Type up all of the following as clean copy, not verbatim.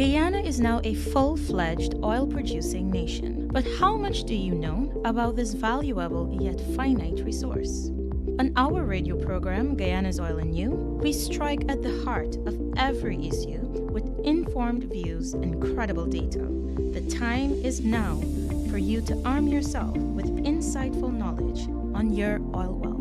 Guyana is now a full-fledged oil-producing nation. But how much do you know about this valuable yet finite resource? On our radio program, Guyana's Oil and You, we strike at the heart of every issue with informed views and credible data. The time is now for you to arm yourself with insightful knowledge on your oil wealth.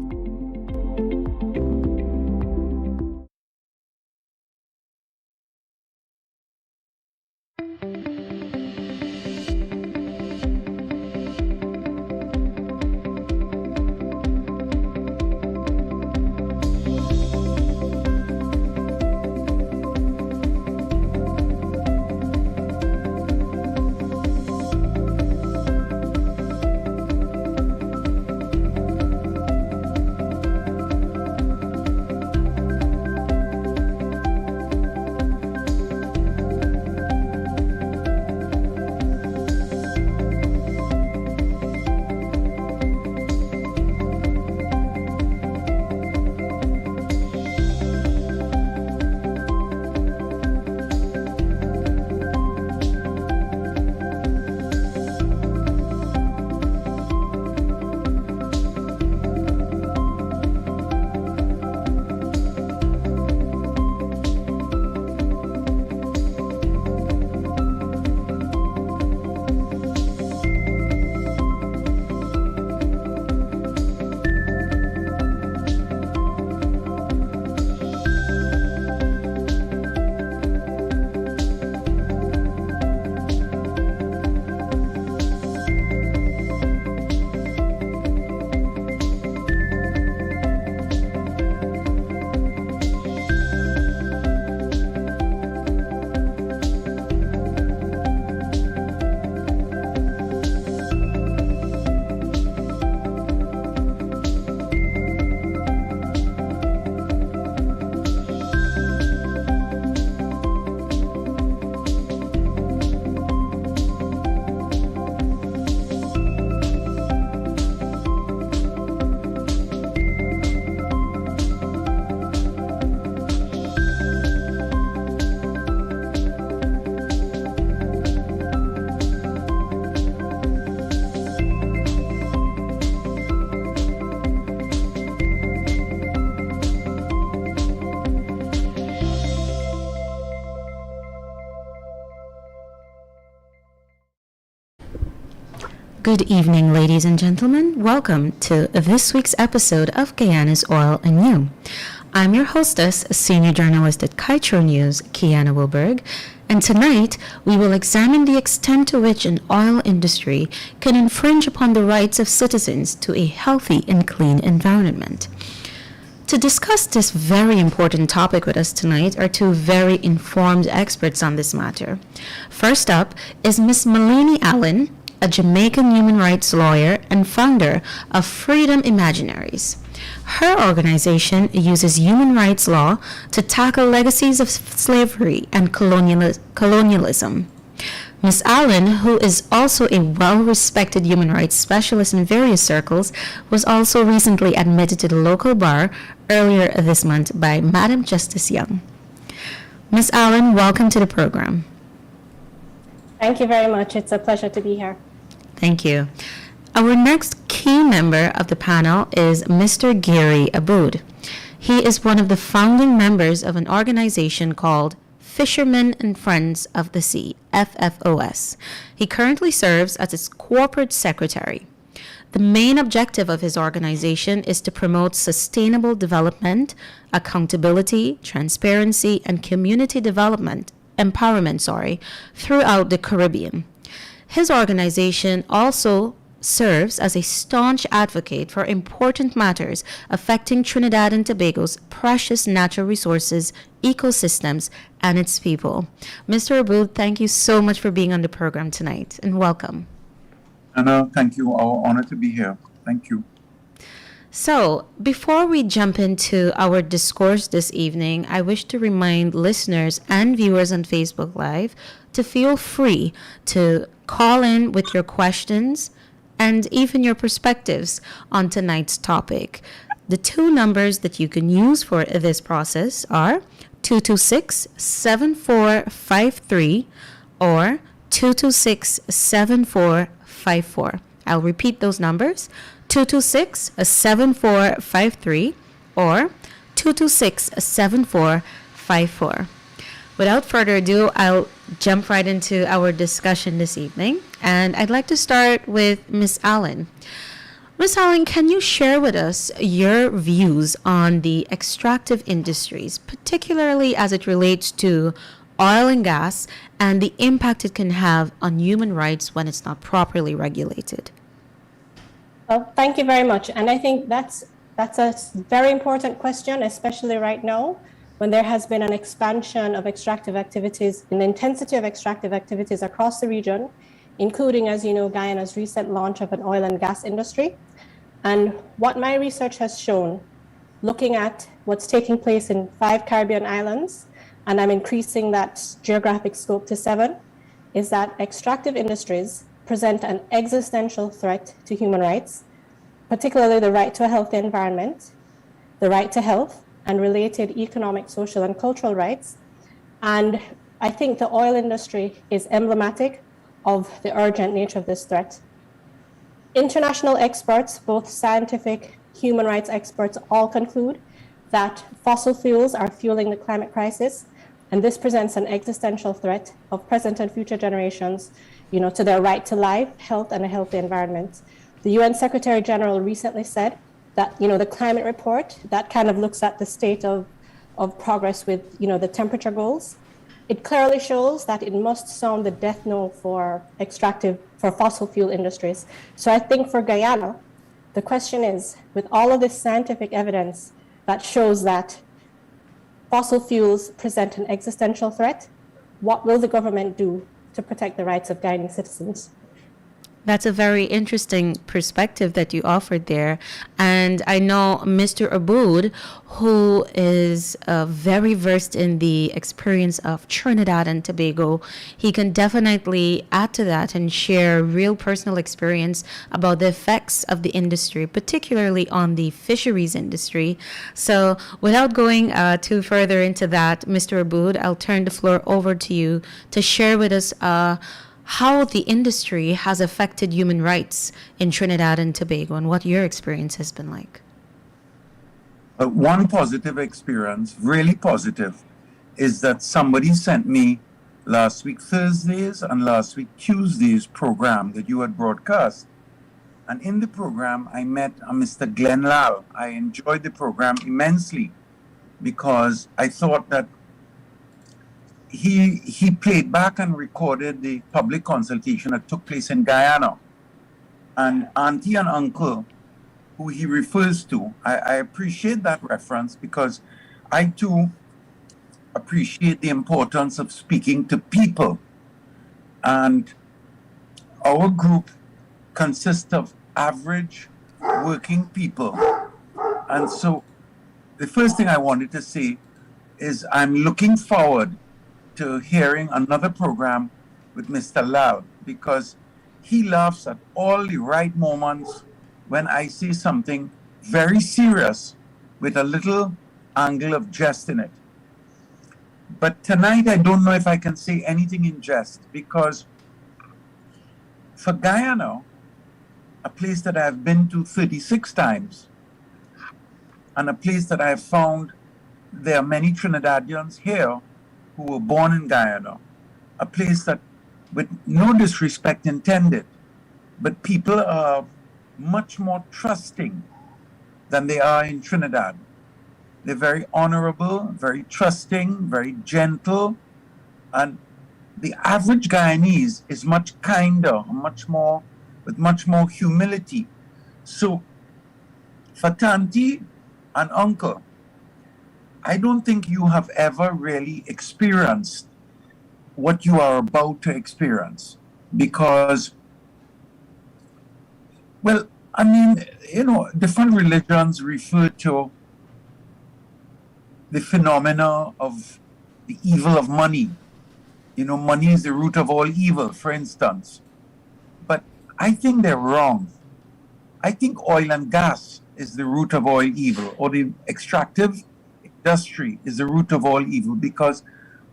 Good evening, ladies and gentlemen. Welcome to this week's episode of Guyana's Oil and You. I'm your hostess, senior journalist at Kaieteur News, Kiana Wilberg, and tonight we will examine the extent to which an oil industry can infringe upon the rights of citizens to a healthy and clean environment. To discuss this very important topic with us tonight are two very informed experts on this matter. First up is Ms. Malini Allen, a Jamaican human rights lawyer and founder of Freedom Imaginaries. Her organization uses human rights law to tackle legacies of slavery and colonialism. Ms. Allen, who is also a well-respected human rights specialist in various circles, was also recently admitted to the local bar earlier this month by Madam Justice Young. Ms. Allen, welcome to the program. Thank you very much. It's a pleasure to be here. Thank you. Our next key member of the panel is Mr. Gary Aboud. He is one of the founding members of an organization called Fishermen and Friends of the Sea, FFOS. He currently serves as its corporate secretary. The main objective of his organization is to promote sustainable development, accountability, transparency, and community empowerment, throughout the Caribbean. His organization also serves as a staunch advocate for important matters affecting Trinidad and Tobago's precious natural resources, ecosystems, and its people. Mr. Aboud, thank you so much for being on the program tonight, and welcome. Anna, thank you. Our honor to be here. Thank you. So, before we jump into our discourse this evening, I wish to remind listeners and viewers on Facebook Live to feel free to call in with your questions and even your perspectives on tonight's topic. The two numbers that you can use for this process are 226-7453 or 226-7454. I'll repeat those numbers, 226-7453 or 226-7454. Without further ado, I'll jump right into our discussion this evening. And I'd like to start with Ms. Allen. Ms. Allen, can you share with us your views on the extractive industries, particularly as it relates to oil and gas and the impact it can have on human rights when it's not properly regulated? Well, thank you very much. And I think that's a very important question, especially right now, when there has been an expansion of extractive activities, an intensity of extractive activities across the region, including, as you know, Guyana's recent launch of an oil and gas industry. And what my research has shown, looking at what's taking place in 5 Caribbean islands, and I'm increasing that geographic scope to 7, is that extractive industries present an existential threat to human rights, particularly the right to a healthy environment, the right to health, and related economic, social, and cultural rights. And I think the oil industry is emblematic of the urgent nature of this threat. International experts, both scientific, human rights experts, all conclude that fossil fuels are fueling the climate crisis, and this presents an existential threat of present and future generations, to their right to life, health, and a healthy environment. The UN Secretary General recently said that, the climate report that kind of looks at the state of progress with, the temperature goals, it clearly shows that it must sound the death knell for fossil fuel industries. So I think for Guyana, the question is, with all of this scientific evidence that shows that fossil fuels present an existential threat, what will the government do to protect the rights of Guyanese citizens? That's a very interesting perspective that you offered there. And I know Mr. Aboud, who is very versed in the experience of Trinidad and Tobago, he can definitely add to that and share real personal experience about the effects of the industry, particularly on the fisheries industry. So without going too further into that, Mr. Aboud, I'll turn the floor over to you to share with us how the industry has affected human rights in Trinidad and Tobago and what your experience has been like. One positive experience, really positive, is that somebody sent me last week Thursday's and last week Tuesday's program that you had broadcast. And in the program, I met Mr. Glenn Lal. I enjoyed the program immensely because I thought that he played back and recorded the public consultation that took place in Guyana. And auntie and uncle, who he refers to, I appreciate that reference because I too appreciate the importance of speaking to people. And our group consists of average working people. And so the first thing I wanted to say is I'm looking forward to hearing another program with Mr. Lal because he laughs at all the right moments when I say something very serious with a little angle of jest in it. But tonight I don't know if I can say anything in jest because for Guyana, a place that I've been to 36 times and a place that I've found there are many Trinidadians here who were born in Guyana, a place that, with no disrespect intended, but people are much more trusting than they are in Trinidad. They're very honorable, very trusting, very gentle, and the average Guyanese is much kinder, with much more humility. So, for Tanti and Uncle, I don't think you have ever really experienced what you are about to experience because, well, I mean, different religions refer to the phenomena of the evil of money. Money is the root of all evil, for instance. But I think they're wrong. I think oil and gas is the root of all evil, or the extractive industry is the root of all evil, because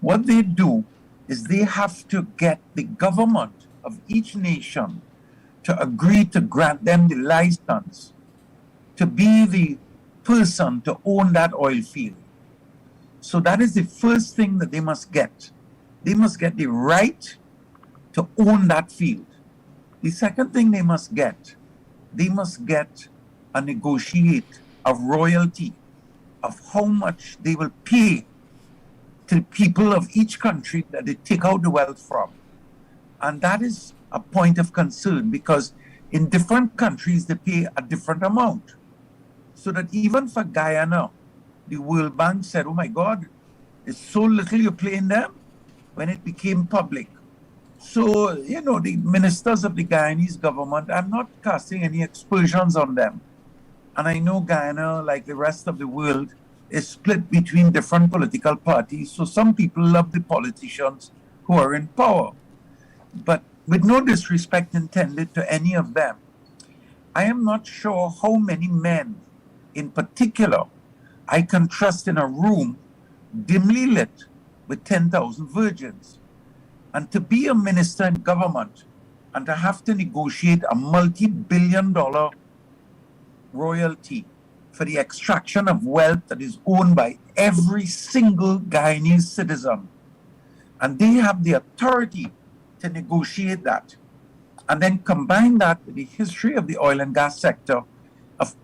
what they do is they have to get the government of each nation to agree to grant them the license to be the person to own that oil field. So that is the first thing that they must get. They must get the right to own that field. The second thing they must get and negotiate a royalty of how much they will pay to the people of each country that they take out the wealth from. And that is a point of concern, because in different countries they pay a different amount. So that even for Guyana, the World Bank said, oh my God, it's so little you're paying them, when it became public. So, the ministers of the Guyanese government, I'm not casting any aspersions on them. And I know Guyana, like the rest of the world, is split between different political parties. So some people love the politicians who are in power. But with no disrespect intended to any of them, I am not sure how many men in particular I can trust in a room dimly lit with 10,000 virgins. And to be a minister in government and to have to negotiate a multi-billion-dollar royalty for the extraction of wealth that is owned by every single Guyanese citizen. And they have the authority to negotiate that. And then combine that with the history of the oil and gas sector of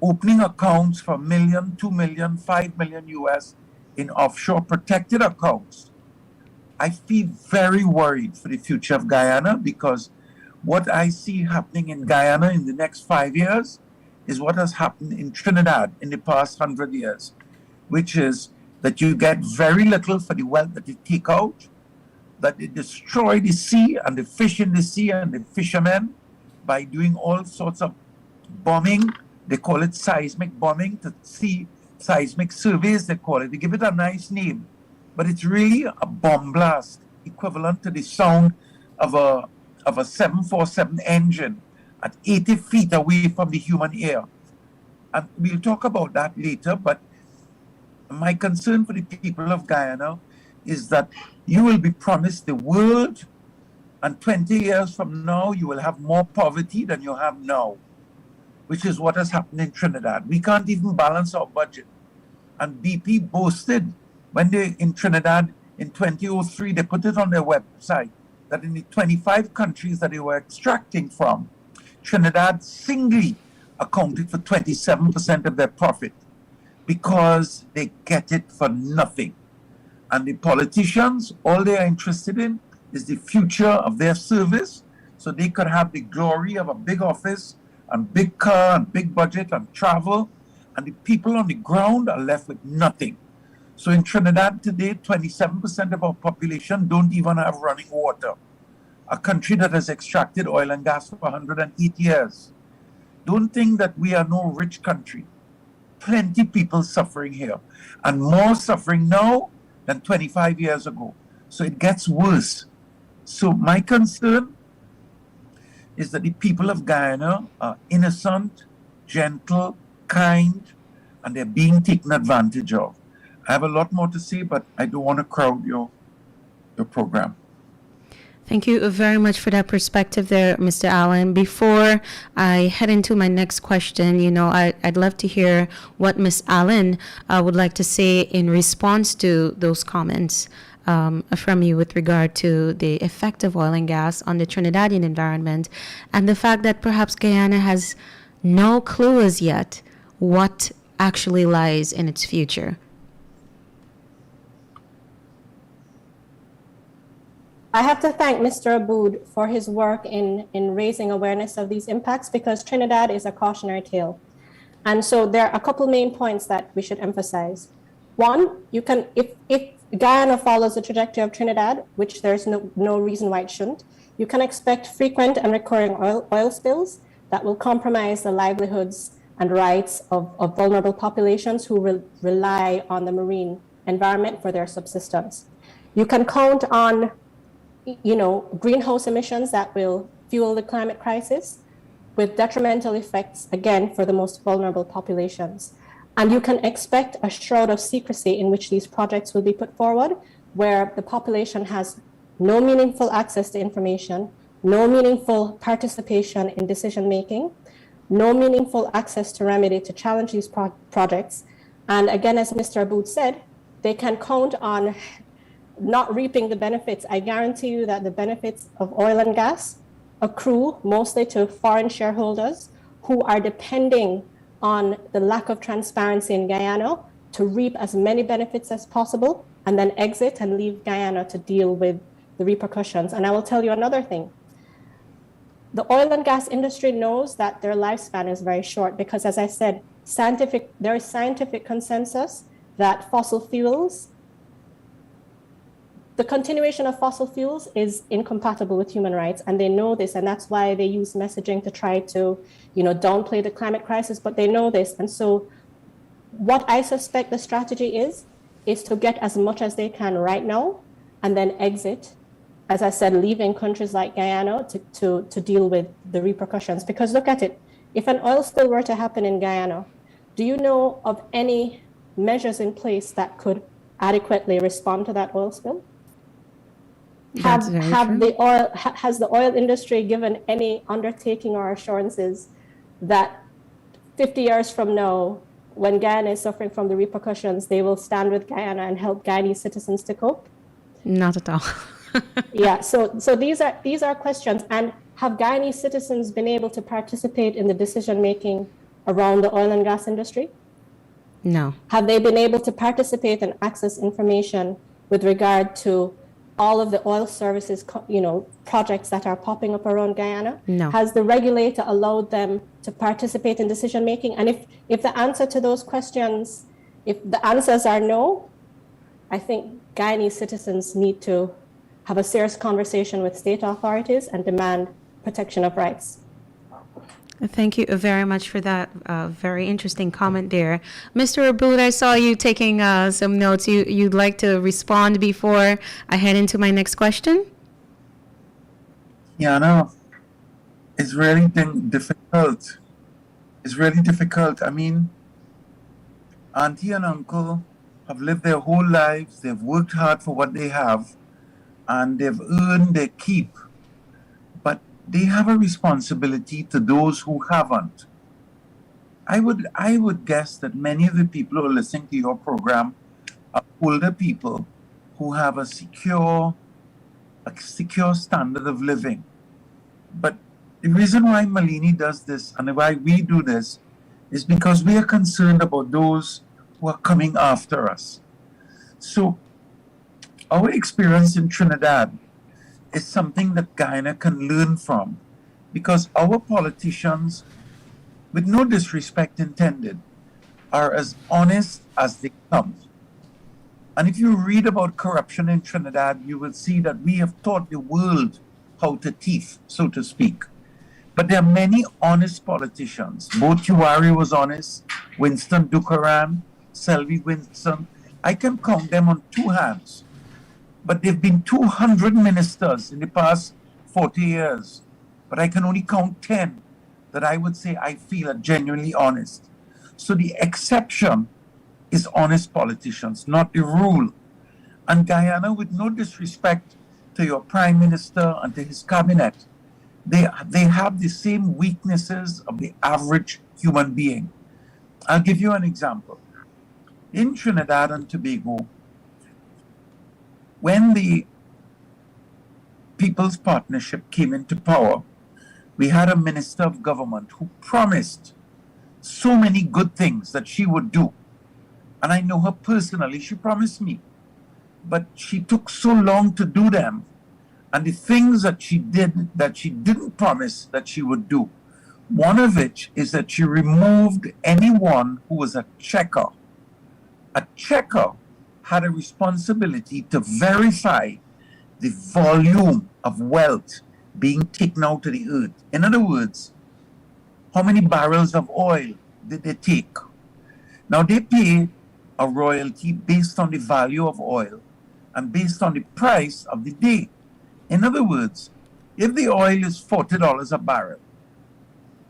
opening accounts for $1 million, $2 million, $5 million US in offshore protected accounts. I feel very worried for the future of Guyana, because what I see happening in Guyana in the next 5 years is what has happened in Trinidad in the past 100 years, which is that you get very little for the wealth that you take out, that they destroy the sea and the fish in the sea and the fishermen by doing all sorts of bombing. They call it seismic bombing, to see seismic surveys, they call it. They give it a nice name, but it's really a bomb blast, equivalent to the sound of a 747 engine at 80 feet away from the human ear. And we'll talk about that later, but my concern for the people of Guyana is that you will be promised the world, and 20 years from now, you will have more poverty than you have now, which is what has happened in Trinidad. We can't even balance our budget. And BP boasted when they, in Trinidad in 2003, they put it on their website that in the 25 countries that they were extracting from, Trinidad singly accounted for 27% of their profit, because they get it for nothing. And the politicians, all they are interested in is the future of their service, so they could have the glory of a big office and big car and big budget and travel, and the people on the ground are left with nothing. So in Trinidad today, 27% of our population don't even have running water. A country that has extracted oil and gas for 108 years. Don't think that we are no rich country. Plenty people suffering here, and more suffering now than 25 years ago. So it gets worse. So my concern is that the people of Guyana are innocent, gentle, kind, and they're being taken advantage of. I have a lot more to say, but I don't want to crowd your program. Thank you very much for that perspective there, Mr. Allen. Before I head into my next question, I'd love to hear what Ms. Allen would like to say in response to those comments from you with regard to the effect of oil and gas on the Trinidadian environment, and the fact that perhaps Guyana has no clue as yet what actually lies in its future. I have to thank Mr. Aboud for his work in raising awareness of these impacts, because Trinidad is a cautionary tale. And so there are a couple main points that we should emphasize. One, if Guyana follows the trajectory of Trinidad, which there's no reason why it shouldn't, you can expect frequent and recurring oil spills that will compromise the livelihoods and rights of vulnerable populations who rely on the marine environment for their subsistence. You can count on greenhouse emissions that will fuel the climate crisis. with detrimental effects, again, for the most vulnerable populations. And you can expect a shroud of secrecy in which these projects will be put forward, where the population has no meaningful access to information, no meaningful participation in decision making, no meaningful access to remedy to challenge these projects. And again, as Mr. Aboud said, they can count on not reaping the benefits. I guarantee you that the benefits of oil and gas accrue mostly to foreign shareholders who are depending on the lack of transparency in Guyana to reap as many benefits as possible and then exit and leave Guyana to deal with the repercussions. And I will tell you another thing. The oil and gas industry knows that their lifespan is very short because, as I said, there is scientific consensus that the continuation of fossil fuels is incompatible with human rights, and they know this, and that's why they use messaging to try to, downplay the climate crisis, but they know this. And so what I suspect the strategy is to get as much as they can right now and then exit, as I said, leaving countries like Guyana to deal with the repercussions. Because look at it, if an oil spill were to happen in Guyana, do you know of any measures in place that could adequately respond to that oil spill? Has the oil industry given any undertaking or assurances that 50 years from now, when Guyana is suffering from the repercussions, they will stand with Guyana and help Guyanese citizens to cope? Not at all. Yeah, so these are questions. And have Guyanese citizens been able to participate in the decision making around the oil and gas industry? No. Have they been able to participate and access information with regard to all of the oil services, projects that are popping up around Guyana? No. Has the regulator allowed them to participate in decision making? And if the answer to those questions, if the answers are no, I think Guyanese citizens need to have a serious conversation with state authorities and demand protection of rights. Thank you very much for that very interesting comment there. Mr. Aboud, I saw you taking some notes. You'd like to respond before I head into my next question? Yeah, no, it's really difficult. It's really difficult. I mean, auntie and uncle have lived their whole lives. They've worked hard for what they have, and they've earned their keep. But they have a responsibility to those who haven't. I would guess that many of the people who are listening to your program are older people who have a secure standard of living. But the reason why Malini does this and why we do this is because we are concerned about those who are coming after us. So our experience in Trinidad is something that Guyana can learn from, because our politicians, with no disrespect intended, are as honest as they come. And if you read about corruption in Trinidad, you will see that we have taught the world how to thief, so to speak. But there are many honest politicians. Both Kiwari was honest, Winston Dukaran, Selby Winston. I can count them on two hands. But there have been 200 ministers in the past 40 years. But I can only count 10 that I would say I feel are genuinely honest. So the exception is honest politicians, not the rule. And Guyana, with no disrespect to your prime minister and to his cabinet, they have the same weaknesses of the average human being. I'll give you an example. In Trinidad and Tobago, when the People's Partnership came into power, we had a minister of government who promised so many good things that she would do. And I know her personally, she promised me. But she took so long to do them. And the things that she did that she didn't promise that she would do, one of which is that she removed anyone who was a checker. A checker had a responsibility to verify the volume of wealth being taken out of the earth. In other words, how many barrels of oil did they take? Now they pay a royalty based on the value of oil and based on the price of the day. In other words, if the oil is $40 a barrel,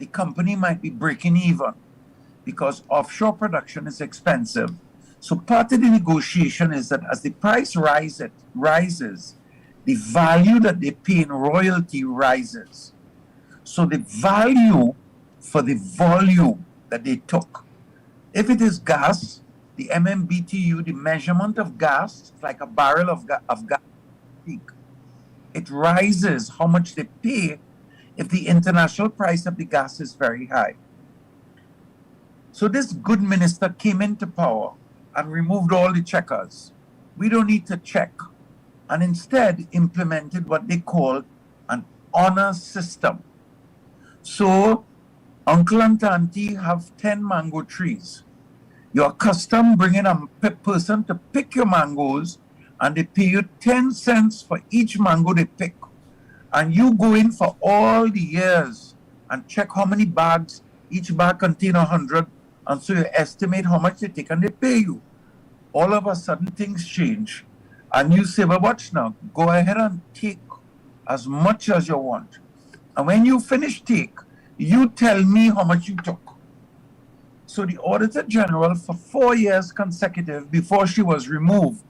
the company might be breaking even because offshore production is expensive. So part of the negotiation is that as the price rises, the value that they pay in royalty rises. So the value for the volume that they took. If it is gas, the MMBTU, the measurement of gas, it's like a barrel of gas, it rises how much they pay if the international price of the gas is very high. So this good minister came into power and removed all the checkers. We don't need to check. And instead implemented what they called an honor system. So uncle and auntie have 10 mango trees. You're accustomed bringing a person to pick your mangoes, and they pay you 10 cents for each mango they pick. And you go in for all the years and check how many bags, each bag contains 100, and so you estimate how much they take and they pay you. All of a sudden things change, and you say, well, watch now, go ahead and take as much as you want. And when you finish take, you tell me how much you took. So the Auditor General, for 4 years consecutive before she was removed,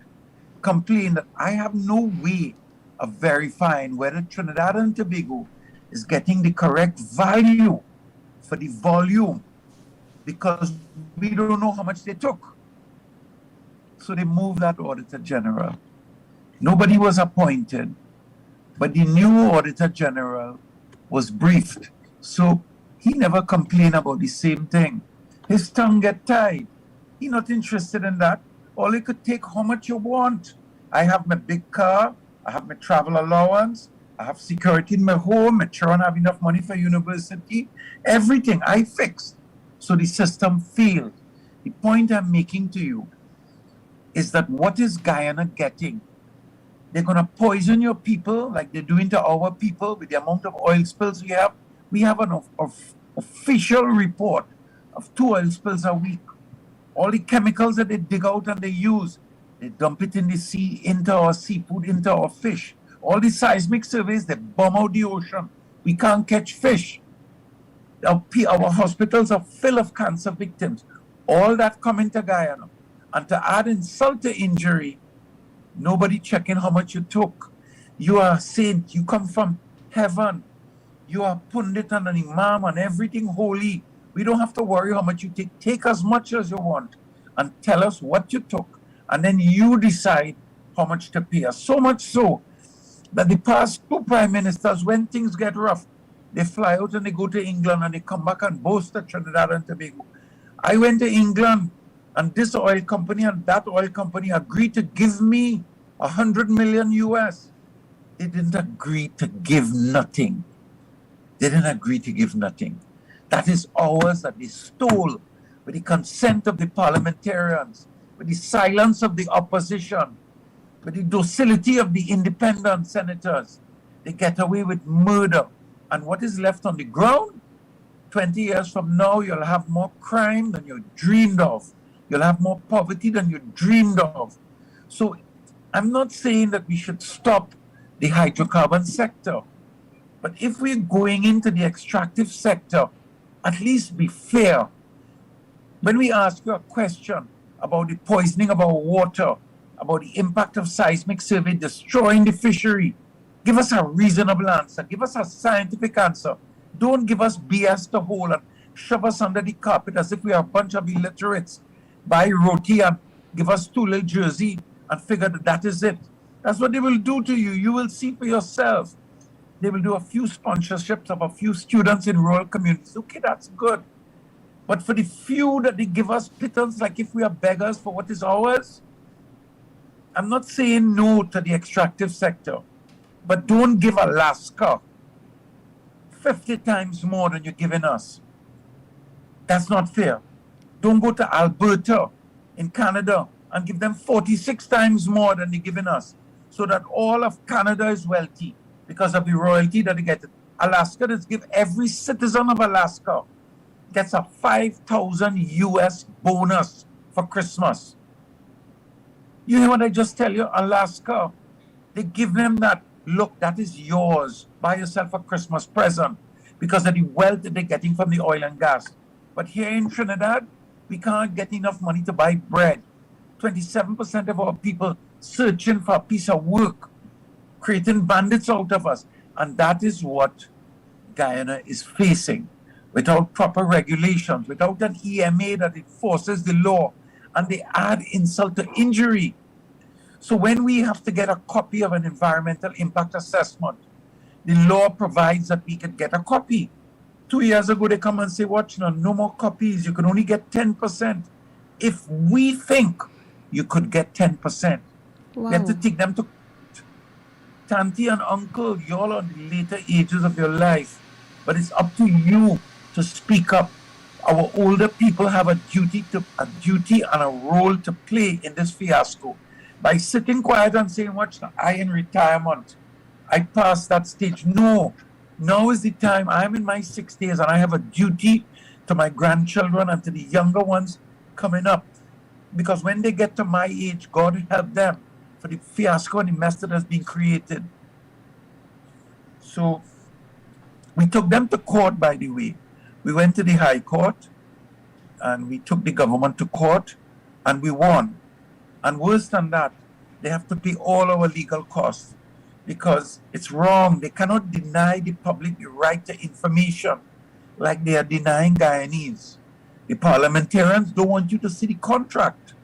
complained that I have no way of verifying whether Trinidad and Tobago is getting the correct value for the volume because we don't know how much they took. So they moved that Auditor General. Nobody was appointed, but the new Auditor General was briefed. So he never complained about the same thing. His tongue get tied. He not interested in that. All he could take how much you want. I have my big car. I have my travel allowance. I have security in my home. My children have enough money for university. Everything I fixed. So the system failed. The point I'm making to you is that what is Guyana getting? They're going to poison your people like they're doing to our people with the amount of oil spills we have. We have an official report of 2 oil spills a week. All the chemicals that they dig out and they use, they dump it in the sea, into our seafood, into our fish. All the seismic surveys, they bomb out the ocean. We can't catch fish. Our hospitals are full of cancer victims. All that coming to Guyana. And to add insult to injury, nobody checking how much you took. You are a saint. You come from heaven. You are pundit and an imam and everything holy. We don't have to worry how much you take. Take as much as you want and tell us what you took. And then you decide how much to pay us. So much so that the past 2 prime ministers, when things get rough, they fly out and they go to England and they come back and boast at Trinidad and Tobago. I went to England and this oil company and that oil company agreed to give me 100 million US. They didn't agree to give nothing. They didn't agree to give nothing. That is ours that they stole with the consent of the parliamentarians, with the silence of the opposition, with the docility of the independent senators. They get away with murder. And what is left on the ground? 20 years from now, you'll have more crime than you dreamed of. You'll have more poverty than you dreamed of. So I'm not saying that we should stop the hydrocarbon sector. But if we're going into the extractive sector, at least be fair. When we ask you a question about the poisoning of our water, about the impact of seismic survey destroying the fishery, give us a reasonable answer. Give us a scientific answer. Don't give us BS to hold and shove us under the carpet as if we are a bunch of illiterates. Buy roti and give us 2 little jersey and figure that is it. That's what they will do to you. You will see for yourself. They will do a few sponsorships of a few students in rural communities. Okay, that's good. But for the few that they give us pittance like if we are beggars for what is ours, I'm not saying no to the extractive sector, but don't give Alaska 50 times more than you're giving us. That's not fair. Don't go to Alberta in Canada and give them 46 times more than they're giving us so that all of Canada is wealthy because of the royalty that they get. Alaska does give every citizen of Alaska gets a 5,000 US bonus for Christmas. You hear what I just tell you? Alaska, they give them that, look, that is yours. Buy yourself a Christmas present. because of the wealth that they're getting from the oil and gas. But here in Trinidad, we can't get enough money to buy bread. 27% of our people searching for a piece of work, creating bandits out of us. And that is what Guyana is facing. Without proper regulations, without an EMA that enforces the law, and they add insult to injury. So when we have to get a copy of an environmental impact assessment, the law provides that we can get a copy. 2 years ago, they come and say, watch, no more copies. You can only get 10%. If we think you could get 10%, Wow. we have to take them to Tanti and uncle. Y'all are in the later ages of your life, but it's up to you to speak up. Our older people have a duty and a role to play in this fiasco. By sitting quiet and saying, watch, I in retirement, I passed that stage. No, now is the time. I'm in my 60s and I have a duty to my grandchildren and to the younger ones coming up. Because when they get to my age, God help them for the fiasco and the mess that has been created. So we took them to court, by the way. We went to the High Court and we took the government to court and we won. And worse than that, they have to pay all our legal costs because it's wrong. They cannot deny the public the right to information like they are denying Guyanese. The parliamentarians don't want you to see the contract.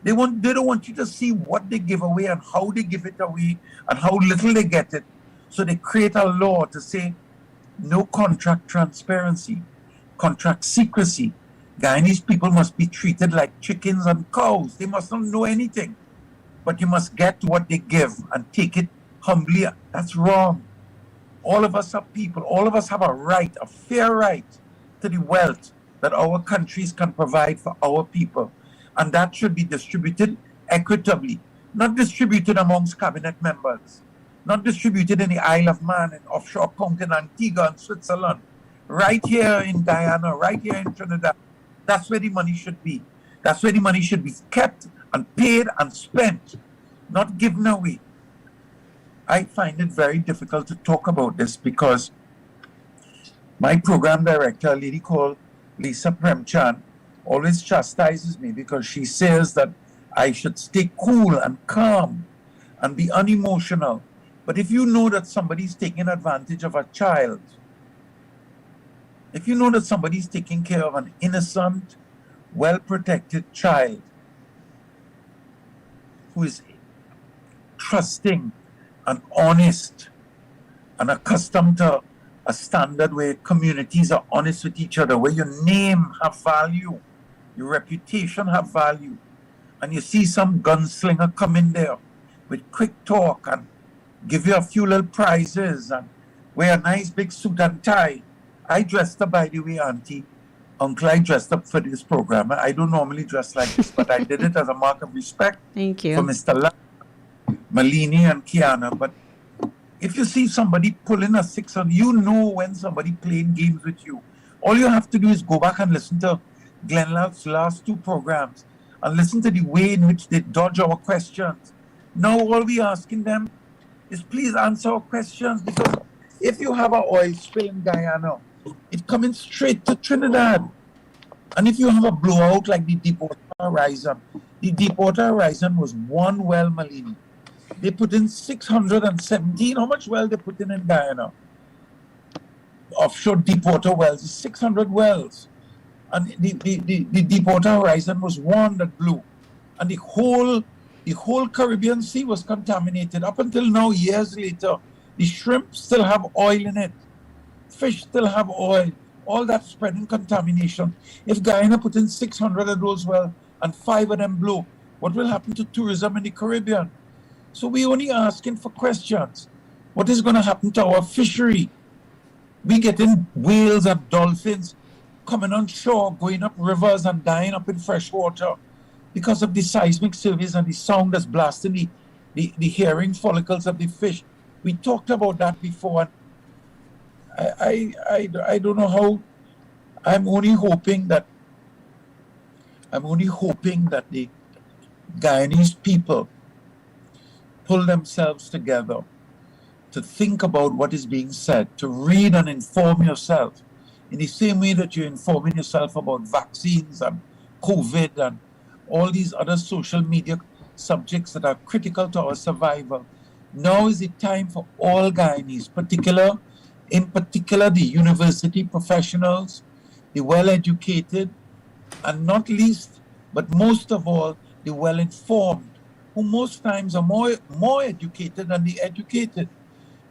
They don't want you to see what they give away and how they give it away and how little they get it. So they create a law to say no contract transparency, contract secrecy. Guyanese people must be treated like chickens and cows. They must not know anything. But you must get what they give and take it humbly. That's wrong. All of us are people. All of us have a right, a fair right to the wealth that our countries can provide for our people. And that should be distributed equitably, not distributed amongst cabinet members, not distributed in the Isle of Man and offshore account in Antigua and Switzerland, right here in Guyana, right here in Trinidad. That's where the money should be. That's where the money should be kept and paid and spent, not given away. I find it very difficult to talk about this because my program director, a lady called Lisa Premchan, always chastises me because she says that I should stay cool and calm and be unemotional. But if you know that somebody's taking advantage of a child, if you know that somebody's taking care of an innocent, well-protected child who is trusting and honest and accustomed to a standard where communities are honest with each other, where your name have value, your reputation have value, and you see some gunslinger come in there with quick talk and give you a few little prizes and wear a nice big suit and tie. I dressed up, by the way, Auntie. Uncle, I dressed up for this program. I don't normally dress like this, but I did it as a mark of respect Thank you. for Mr. Malini and Kiana. But if you see somebody pulling a 600, you know when somebody playing games with you. All you have to do is go back and listen to Glenn Love's last two programs and listen to the way in which they dodge our questions. Now all we asking them is please answer our questions, because if you have an oil spill in Guyana, it's coming straight to Trinidad. And if you have a blowout like the Deepwater Horizon was one well, Malini. They put in 617. How much well they put in Guyana? Offshore deepwater wells, 600 wells. And the Deepwater Horizon was one that blew. And the whole Caribbean Sea was contaminated. Up until now, years later, the shrimp still have oil in it. Fish still have oil. All that spreading contamination. If Guyana put in 600 of those wells and 5 of them blow, what will happen to tourism in the Caribbean? So we're only asking for questions. What is going to happen to our fishery? We getting whales and dolphins coming on shore, going up rivers and dying up in fresh water because of the seismic surveys and the sound that's blasting the hearing follicles of the fish. We talked about that before. And I don't know how. I'm only hoping that the Guyanese people pull themselves together to think about what is being said, to read and inform yourself in the same way that you're informing yourself about vaccines and COVID and all these other social media subjects that are critical to our survival. Now is the time for all Guyanese, in particular the university professionals, the well-educated, and not least, but most of all, the well-informed, who most times are more educated than the educated.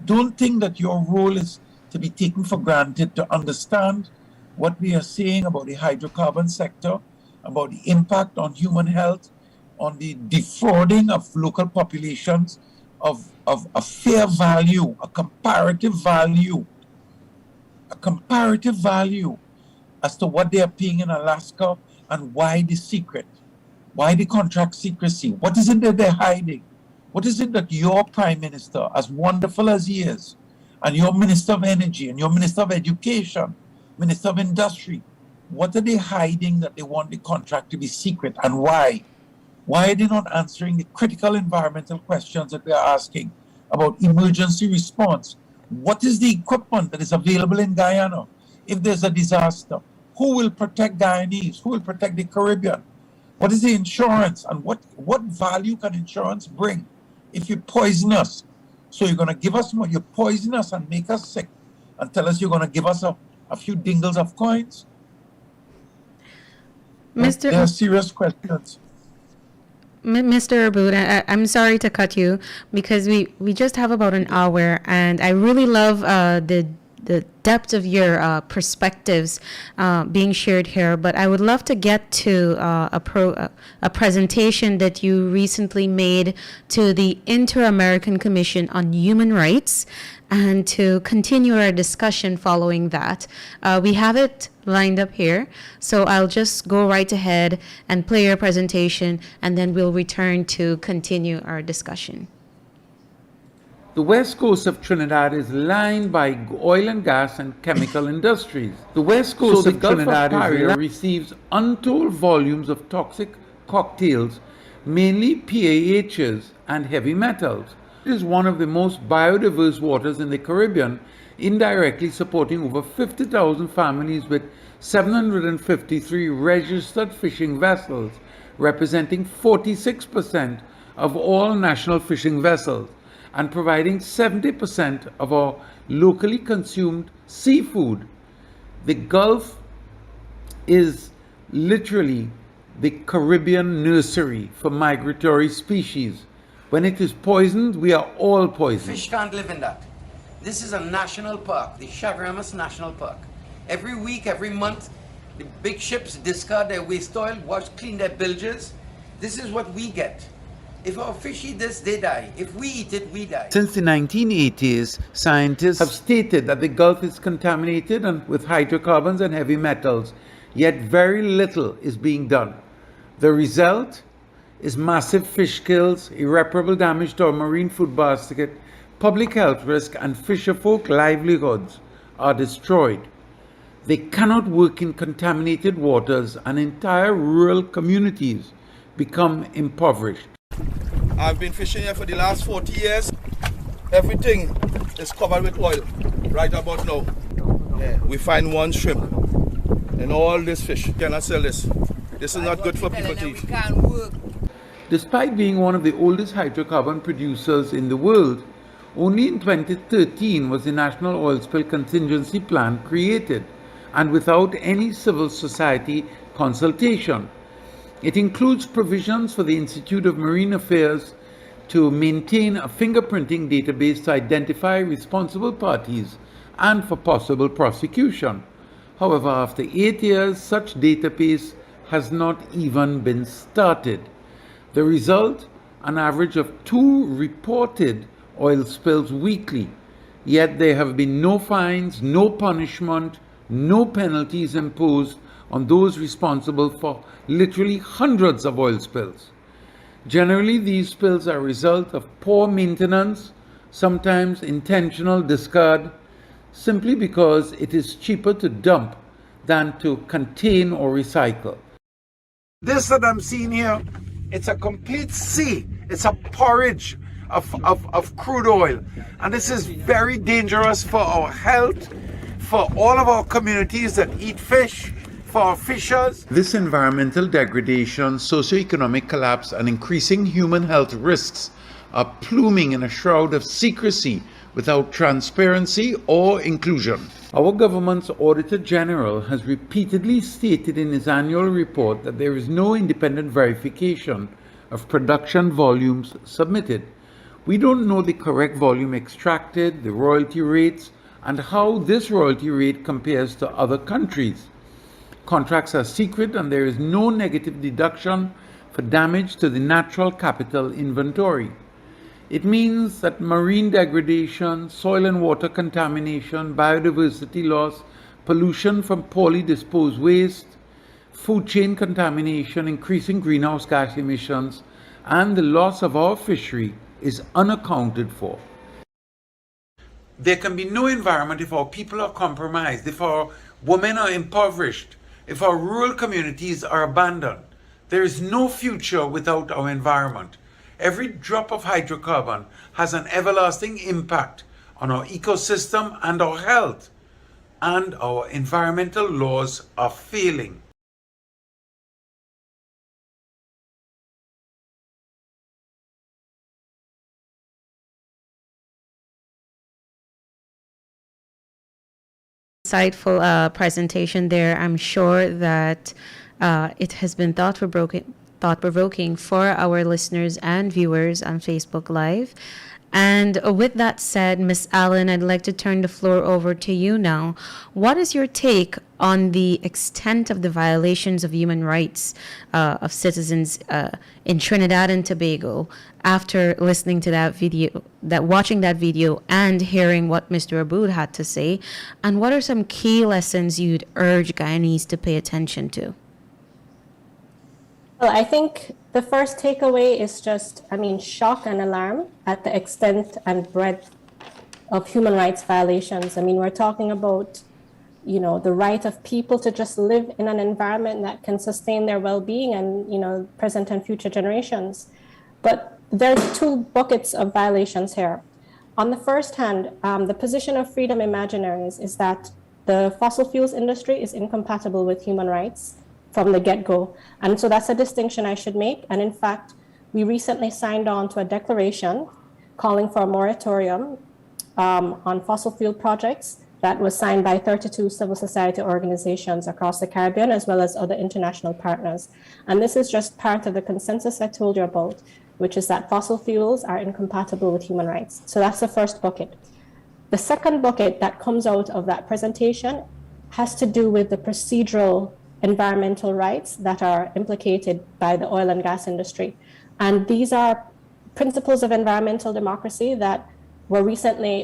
Don't think that your role is to be taken for granted, to understand what we are saying about the hydrocarbon sector, about the impact on human health, on the defrauding of local populations of a fair value, a comparative value as to what they are paying in Alaska, and why the secret, why the contract secrecy. What is it that they're hiding? What is it that your Prime Minister, as wonderful as he is, and your Minister of Energy, and your Minister of Education, Minister of Industry, what are they hiding that they want the contract to be secret, and why? Why are they not answering the critical environmental questions that we are asking about emergency response? What is the equipment that is available in Guyana if there's a disaster? Who will protect Guyanese? Who will protect the Caribbean? What is the insurance, and what value can insurance bring if you poison us? So you're going to give us more, you poison us and make us sick and tell us you're going to give us a few dingles of coins? There are serious questions. Mr. Aboud, I'm sorry to cut you because we just have about an hour, and I really love the depth of your perspectives being shared here. But I would love to get to a presentation that you recently made to the Inter-American Commission on Human Rights, and to continue our discussion following that. We have it lined up here, so I'll just go right ahead and play your presentation, and then we'll return to continue our discussion. The west coast of Trinidad is lined by oil and gas and chemical industries. The west coast of Trinidad receives untold volumes of toxic cocktails, mainly PAHs and heavy metals. It is one of the most biodiverse waters in the Caribbean, indirectly supporting over 50,000 families with 753 registered fishing vessels, representing 46% of all national fishing vessels, and providing 70% of our locally consumed seafood. The Gulf is literally the Caribbean nursery for migratory species. When it is poisoned, we are all poisoned. Fish can't live in that. This is a national park, the Chaguaramas National Park. Every week, every month, the big ships discard their waste oil, clean their bilges. This is what we get. If our fish eat this, they die. If we eat it, we die. Since the 1980s, scientists have stated that the Gulf is contaminated with hydrocarbons and heavy metals, yet very little is being done. The result is massive fish kills, irreparable damage to our marine food basket, public health risk, and fisherfolk livelihoods are destroyed. They cannot work in contaminated waters, and entire rural communities become impoverished. I've been fishing here for the last 40 years. Everything is covered with oil right about now. Yeah. We find one shrimp and all this fish. Cannot sell this. This is not good for people to eat. Despite being one of the oldest hydrocarbon producers in the world, only in 2013 was the National Oil Spill Contingency Plan created, and without any civil society consultation. It includes provisions for the Institute of Marine Affairs to maintain a fingerprinting database to identify responsible parties and for possible prosecution. However, after 8 years, such database has not even been started. The result, an average of 2 reported oil spills weekly, yet there have been no fines, no punishment, no penalties imposed on those responsible for literally hundreds of oil spills. Generally, these spills are a result of poor maintenance, sometimes intentional discard, simply because it is cheaper to dump than to contain or recycle. This that I'm seeing here, it's a complete sea. It's a porridge of crude oil. And this is very dangerous for our health, for all of our communities that eat fish, for our fishers. This environmental degradation, socioeconomic collapse, and increasing human health risks are pluming in a shroud of secrecy without transparency or inclusion. Our government's Auditor General has repeatedly stated in his annual report that there is no independent verification of production volumes submitted. We don't know the correct volume extracted, the royalty rates, and how this royalty rate compares to other countries. Contracts are secret and there is no negative deduction for damage to the natural capital inventory. It means that marine degradation, soil and water contamination, biodiversity loss, pollution from poorly disposed waste, food chain contamination, increasing greenhouse gas emissions, and the loss of our fishery is unaccounted for. There can be no environment if our people are compromised, if our women are impoverished, if our rural communities are abandoned. There is no future without our environment. Every drop of hydrocarbon has an everlasting impact on our ecosystem and our health, and our environmental laws are failing. Insightful presentation there. I'm sure that it has been thought-provoking for our listeners and viewers on Facebook Live. And with that said, Ms. Allen, I'd like to turn the floor over to you now. What is your take on the extent of the violations of human rights of citizens in Trinidad and Tobago after listening to that video, watching that video and hearing what Mr. Aboud had to say? And what are some key lessons you'd urge Guyanese to pay attention to? Well, I think the first takeaway is just, shock and alarm at the extent and breadth of human rights violations. We're talking about, the right of people to just live in an environment that can sustain their well-being and, present and future generations. But there's two buckets of violations here. On the first hand, the position of Freedom Imaginaries is that the fossil fuels industry is incompatible with human rights from the get-go. And so that's a distinction I should make. And in fact, we recently signed on to a declaration calling for a moratorium on fossil fuel projects that was signed by 32 civil society organizations across the Caribbean, as well as other international partners. And this is just part of the consensus I told you about, which is that fossil fuels are incompatible with human rights. So that's the first bucket. The second bucket that comes out of that presentation has to do with the procedural environmental rights that are implicated by the oil and gas industry. And these are principles of environmental democracy that were recently,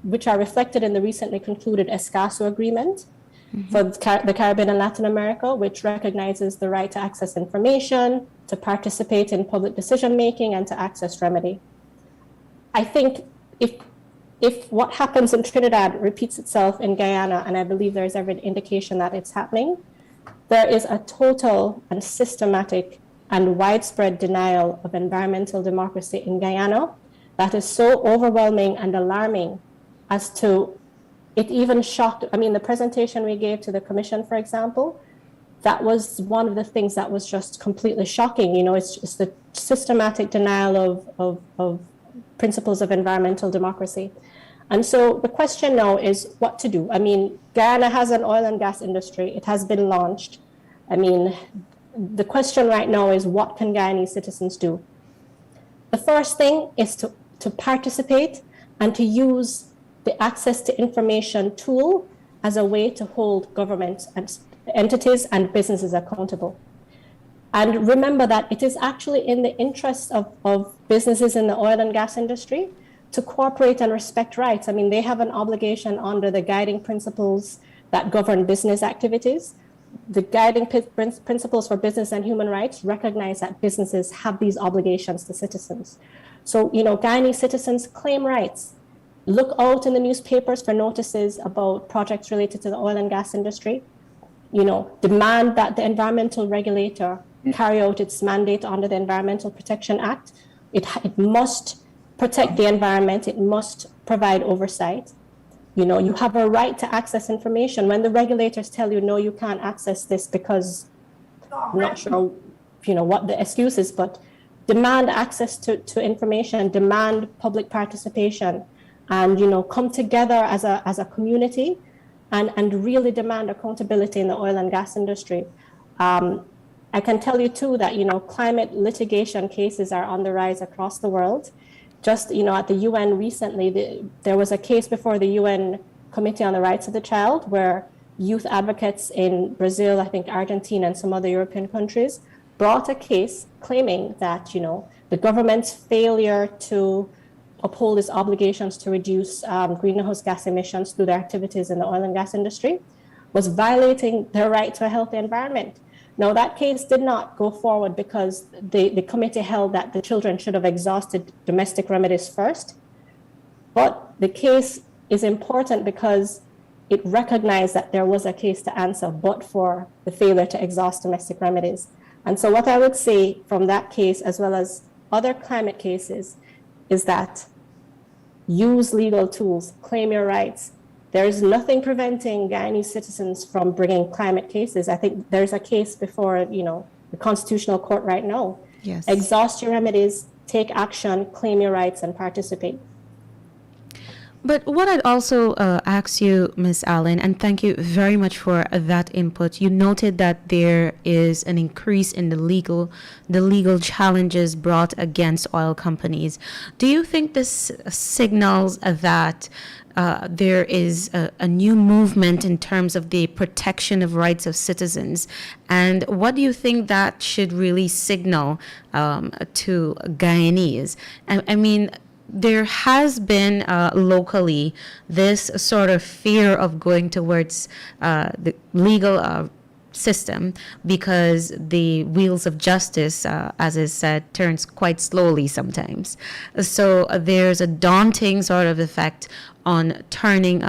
which are reflected in the recently concluded ESCASO agreement for the Caribbean and Latin America, which recognizes the right to access information, to participate in public decision-making, and to access remedy. I think if what happens in Trinidad repeats itself in Guyana, and I believe there's every indication that it's happening, there is a total and systematic and widespread denial of environmental democracy in Guyana that is so overwhelming and alarming as to, it even shocked, the presentation we gave to the commission, for example, that was one of the things that was just completely shocking. It's the systematic denial of principles of environmental democracy. And so the question now is what to do. Guyana has an oil and gas industry. It has been launched. The question right now is what can Guyanese citizens do? The first thing is to participate and to use the access to information tool as a way to hold government and entities and businesses accountable. And remember that it is actually in the interest of businesses in the oil and gas industry to cooperate and respect rights. They have an obligation under the guiding principles that govern business activities. The guiding principles for business and human rights recognize that businesses have these obligations to citizens. So, Guyanese citizens claim rights. Look out in the newspapers for notices about projects related to the oil and gas industry. Demand that the environmental regulator carry out its mandate under the Environmental Protection Act. It must protect the environment, it must provide oversight. You know, you have a right to access information. When the regulators tell you, no, you can't access this because I'm not sure, you know, what the excuse is, but demand access to information, demand public participation, and, you know, come together as a community and really demand accountability in the oil and gas industry. I can tell you too that, you know, climate litigation cases are on the rise across the world. Just, you know, at the UN recently, there was a case before the UN Committee on the Rights of the Child where youth advocates in Brazil, I think Argentina and some other European countries brought a case claiming that, you know, the government's failure to uphold its obligations to reduce greenhouse gas emissions through their activities in the oil and gas industry was violating their right to a healthy environment. Now, that case did not go forward because the committee held that the children should have exhausted domestic remedies first. But the case is important because it recognized that there was a case to answer, but for the failure to exhaust domestic remedies. And so what I would say from that case, as well as other climate cases, is that use legal tools, claim your rights. There is nothing preventing Guyanese citizens from bringing climate cases. I think there's a case before, you know, the Constitutional Court right now. Yes. Exhaust your remedies, take action, claim your rights, and participate. But what I'd also ask you, Ms. Allen, and thank you very much for that input. You noted that there is an increase in the legal challenges brought against oil companies. Do you think this signals that there is a new movement in terms of the protection of rights of citizens? And what do you think that should really signal to Guyanese? I mean, there has been locally this sort of fear of going towards the legal system because the wheels of justice, as is said, turns quite slowly sometimes. So there's a daunting sort of effect on turning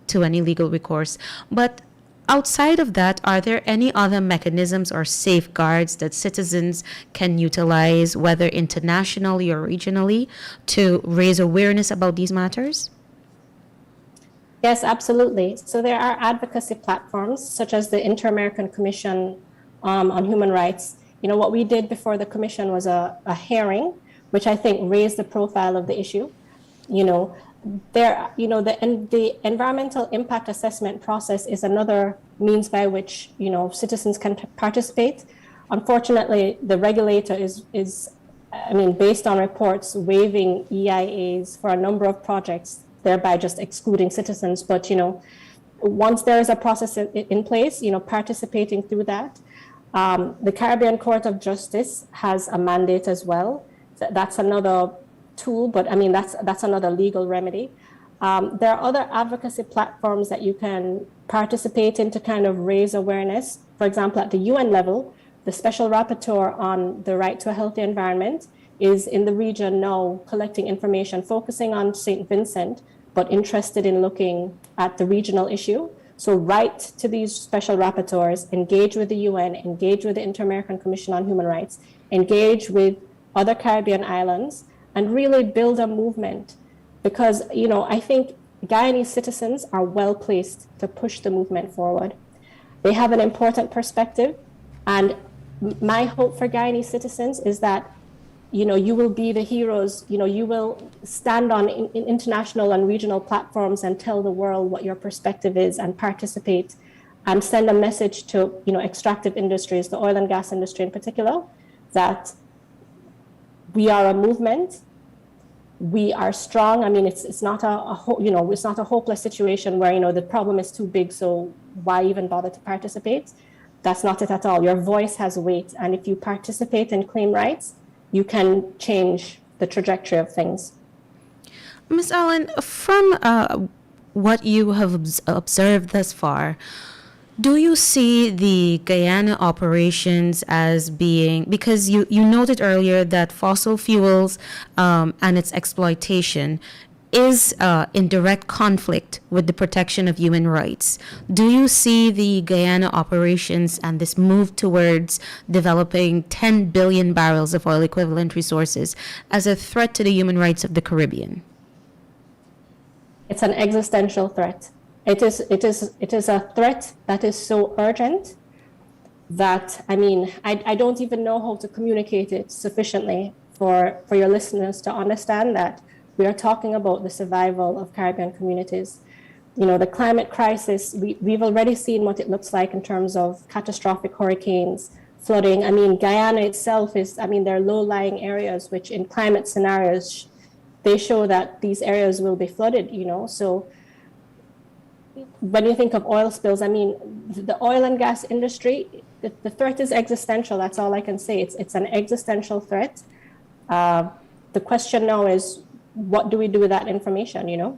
to any legal recourse. But outside of that, are there any other mechanisms or safeguards that citizens can utilize, whether internationally or regionally, to raise awareness about these matters? Yes, absolutely. So there are advocacy platforms such as the Inter-American Commission on Human Rights. You know, what we did before the commission was a hearing, which I think raised the profile of the issue. You know, there, you know, the environmental impact assessment process is another means by which, you know, citizens can participate. Unfortunately, the regulator is, I mean, based on reports, waiving EIAs for a number of projects, thereby just excluding citizens. But, you know, once there is a process in place, you know, participating through that. The Caribbean Court of Justice has a mandate as well. That's another tool, but I mean, that's another legal remedy. There are other advocacy platforms that you can participate in to kind of raise awareness. For example, at the UN level, the Special Rapporteur on the right to a healthy environment is in the region now collecting information, focusing on St. Vincent, but interested in looking at the regional issue. So write to these special rapporteurs, engage with the UN, engage with the Inter-American Commission on Human Rights, engage with other Caribbean islands, and really build a movement. Because, you know, I think Guyanese citizens are well placed to push the movement forward. They have an important perspective, and my hope for Guyanese citizens is that, you know, you will be the heroes. You know, you will stand on in international and regional platforms and tell the world what your perspective is and participate and send a message to, you know, extractive industries, the oil and gas industry in particular, that we are a movement. We are strong. I mean, it's not it's not a hopeless situation where, you know, the problem is too big, so why even bother to participate? That's not it at all. Your voice has weight, and if you participate and claim rights, you can change the trajectory of things. Ms. Allen, from what you have observed thus far, do you see the Guyana operations as being, because you noted earlier that fossil fuels and its exploitation is in direct conflict with the protection of human rights. Do you see the Guyana operations and this move towards developing 10 billion barrels of oil equivalent resources as a threat to the human rights of the Caribbean? It's an existential threat. It is a threat that is so urgent that, I don't even know how to communicate it sufficiently for your listeners to understand that we are talking about the survival of Caribbean communities. The climate crisis, we've already seen what it looks like in terms of catastrophic hurricanes, flooding. Guyana itself is, there are low-lying areas which in climate scenarios, they show that these areas will be flooded, So when you think of oil spills, the oil and gas industry, the threat is existential. That's all I can say. It's an existential threat. The question now is, what do we do with that information,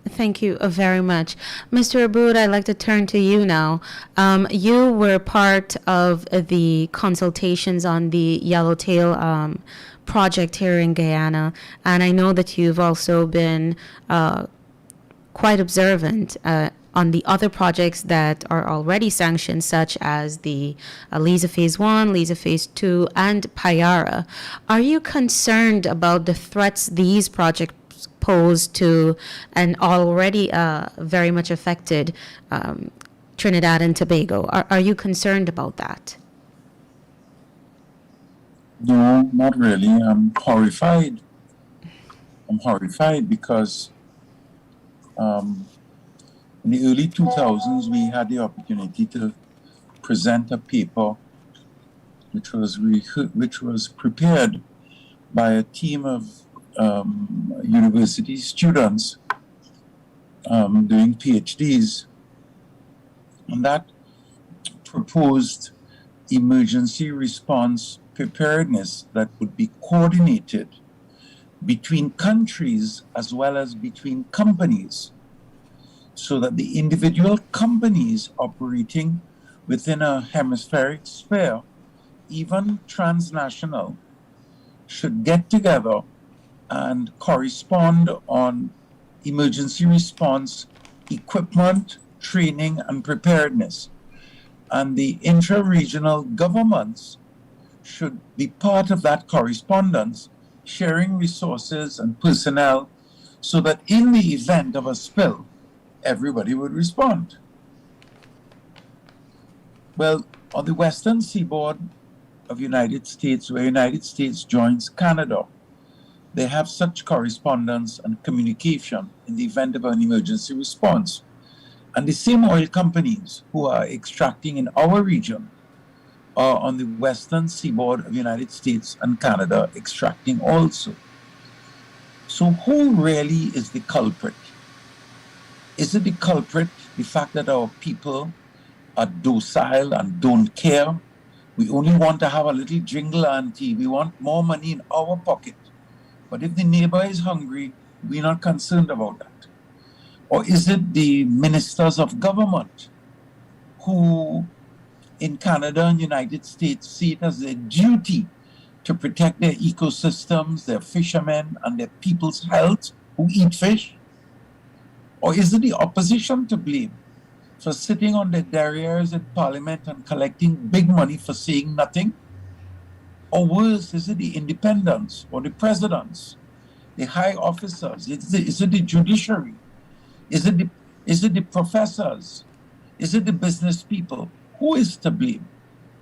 Thank you very much. Mr. Aboud, I'd like to turn to you now. You were part of the consultations on the Yellowtail project here in Guyana, and I know that you've also been quite observant on the other projects that are already sanctioned, such as the Liza Phase 1, Liza Phase 2, and Payara. Are you concerned about the threats these projects pose to an already very much affected Trinidad and Tobago? Are you concerned about that? No, not really. I'm horrified. I'm horrified because in the early 2000s, we had the opportunity to present a paper which was prepared by a team of university students doing PhDs, and that proposed emergency response preparedness that would be coordinated between countries as well as between companies, so that the individual companies operating within a hemispheric sphere, even transnational, should get together and correspond on emergency response equipment, training, and preparedness. And the intra-regional governments should be part of that correspondence, sharing resources and personnel, so that in the event of a spill, everybody would respond. Well, on the western seaboard of United States, where United States joins Canada, they have such correspondence and communication in the event of an emergency response. And the same oil companies who are extracting in our region are on the western seaboard of United States and Canada extracting also. So who really is the culprit? Is it the culprit, the fact that our people are docile and don't care? We only want to have a little jingle auntie. We want more money in our pocket. But if the neighbor is hungry, we're not concerned about that. Or is it the ministers of government who in Canada and United States see it as their duty to protect their ecosystems, their fishermen, and their people's health who eat fish? Or is it the opposition to blame for sitting on their derrieres in Parliament and collecting big money for saying nothing? Or worse, is it the independents or the presidents, the high officers? Is it the judiciary? Is it the professors? Is it the business people? Who is to blame?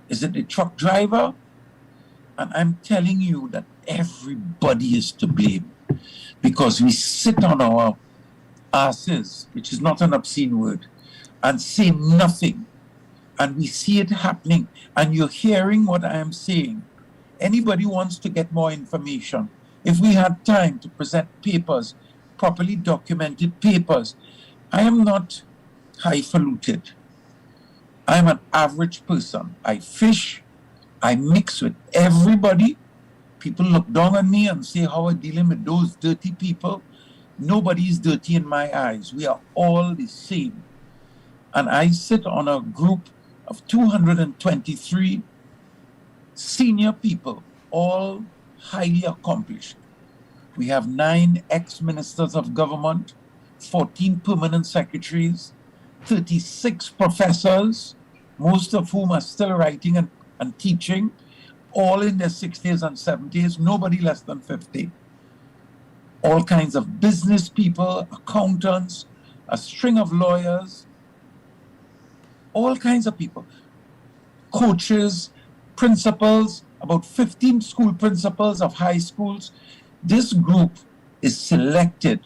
Is it the truck driver? And I'm telling you that everybody is to blame, because we sit on our asses, which is not an obscene word, and say nothing. And we see it happening, and you're hearing what I am saying. Anybody wants to get more information, if we had time to present papers, properly documented papers. I am not highfalutin. I'm an average person. I fish, I mix with everybody. People look down on me and say, how are you dealing with those dirty people? Nobody is dirty in my eyes. We are all the same. And I sit on a group of 223 senior people, all highly accomplished, We have 9 ex-ministers of government, 14 permanent secretaries, 36 professors, most of whom are still writing and teaching, all in their 60s and 70s, nobody less than 50. All kinds of business people, accountants, a string of lawyers, all kinds of people, coaches, principals, about 15 school principals of high schools. This group is selected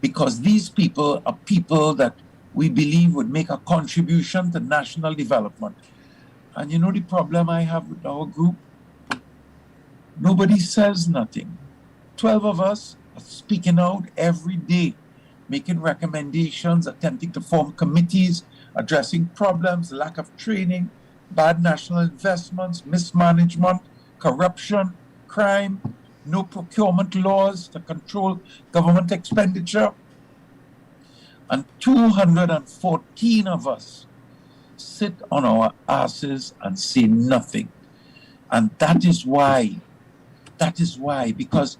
because these people are people that we believe would make a contribution to national development. And you know the problem I have with our group? Nobody says nothing. 12 of us are speaking out every day, making recommendations, attempting to form committees, addressing problems, lack of training, bad national investments, mismanagement, corruption, crime, no procurement laws to control government expenditure. And 214 of us sit on our asses and say nothing. And that is why, because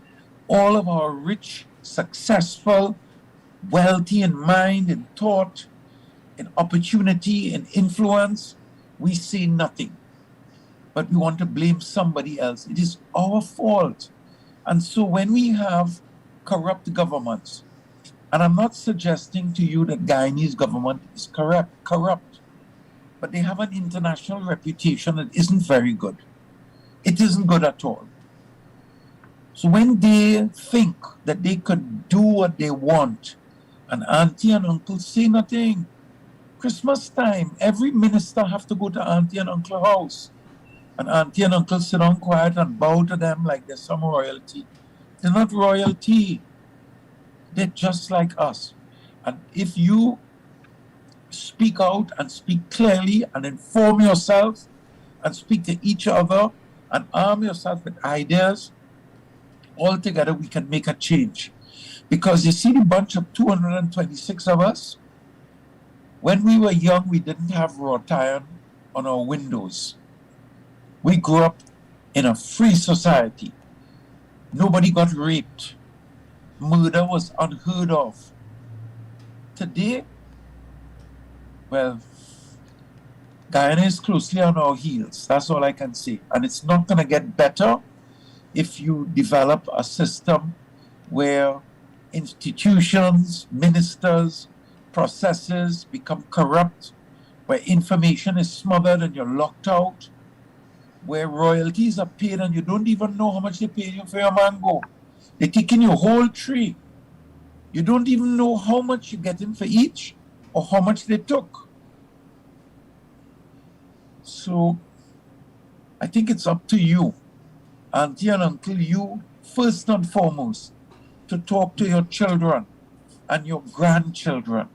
all of our rich, successful, wealthy in mind, in thought, in opportunity, in influence, we say nothing. But we want to blame somebody else. It is our fault. And so when we have corrupt governments, and I'm not suggesting to you that Guyanese government is corrupt, but they have an international reputation that isn't very good. It isn't good at all. So when they think that they could do what they want, and auntie and uncle say nothing. Christmas time, every minister have to go to auntie and uncle house. And auntie and uncle sit down quiet and bow to them like they're some royalty. They're not royalty. They're just like us. And if you speak out and speak clearly and inform yourself and speak to each other and arm yourself with ideas, all together we can make a change. Because you see the bunch of 226 of us, when we were young, we didn't have wrought iron on our windows. We grew up in a free society. Nobody got raped. Murder was unheard of. Today, well, Guyana is closely on our heels. That's all I can say. And it's not going to get better if you develop a system where institutions, ministers, processes become corrupt, where information is smothered and you're locked out, where royalties are paid and you don't even know how much they're paying you for your mango. They're taking your whole tree. You don't even know how much you're getting for each or how much they took. So I think it's up to you, auntie and uncle, you first and foremost, to talk to your children and your grandchildren,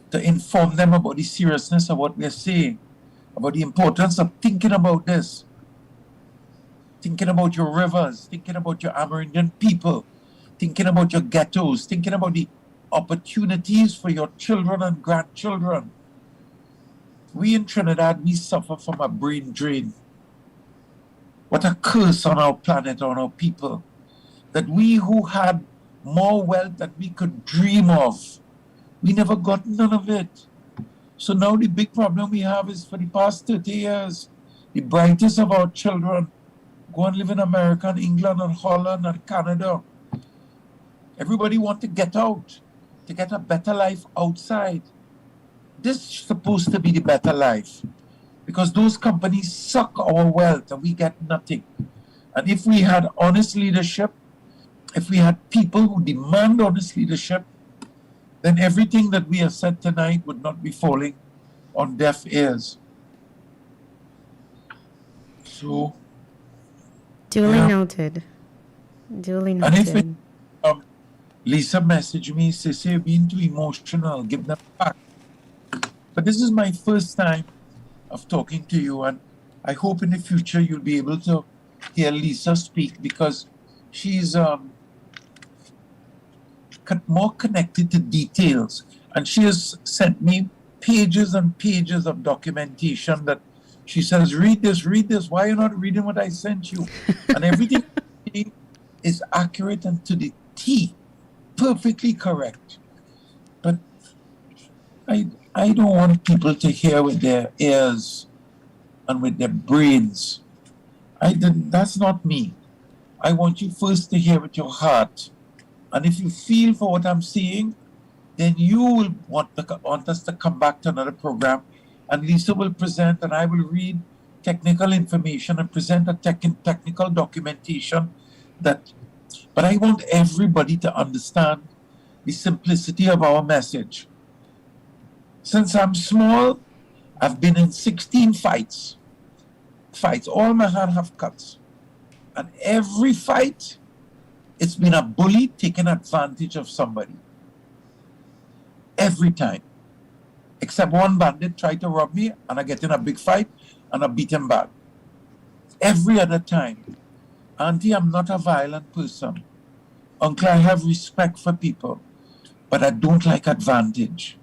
to inform them about the seriousness of what we're saying, about the importance of thinking about this, thinking about your rivers, thinking about your Amerindian people, thinking about your ghettos, thinking about the opportunities for your children and grandchildren. We in Trinidad, we suffer from a brain drain. What a curse on our planet, on our people, that we who had more wealth than we could dream of, we never got none of it. So now the big problem we have is for the past 30 years, the brightest of our children go and live in America and England and Holland and Canada. Everybody want to get out, to get a better life outside. This is supposed to be the better life, because those companies suck our wealth and we get nothing. And if we had honest leadership, if we had people who demand honest leadership, then everything that we have said tonight would not be falling on deaf ears. So, Duly yeah. noted. Duly And if noted. Lisa messaged me, say, being too emotional, give them back. But this is my first time of talking to you, and I hope in the future you'll be able to hear Lisa speak, because she's more connected to details, and she has sent me pages and pages of documentation that she says, read this, why are you not reading what I sent you? And everything is accurate and to the T, perfectly correct. But I don't want people to hear with their ears and with their brains. That's not me. I want you first to hear with your heart. And if you feel for what I'm saying, then you will want us to come back to another program, and Lisa will present and I will read technical information and present a technical documentation but I want everybody to understand the simplicity of our message. Since I'm small, I've been in 16 fights. All my hands have cuts. And every fight, it's been a bully taking advantage of somebody. Every time. Except one bandit tried to rob me and I get in a big fight and I beat him back. Every other time. Auntie, I'm not a violent person. Uncle, I have respect for people, but I don't like advantage.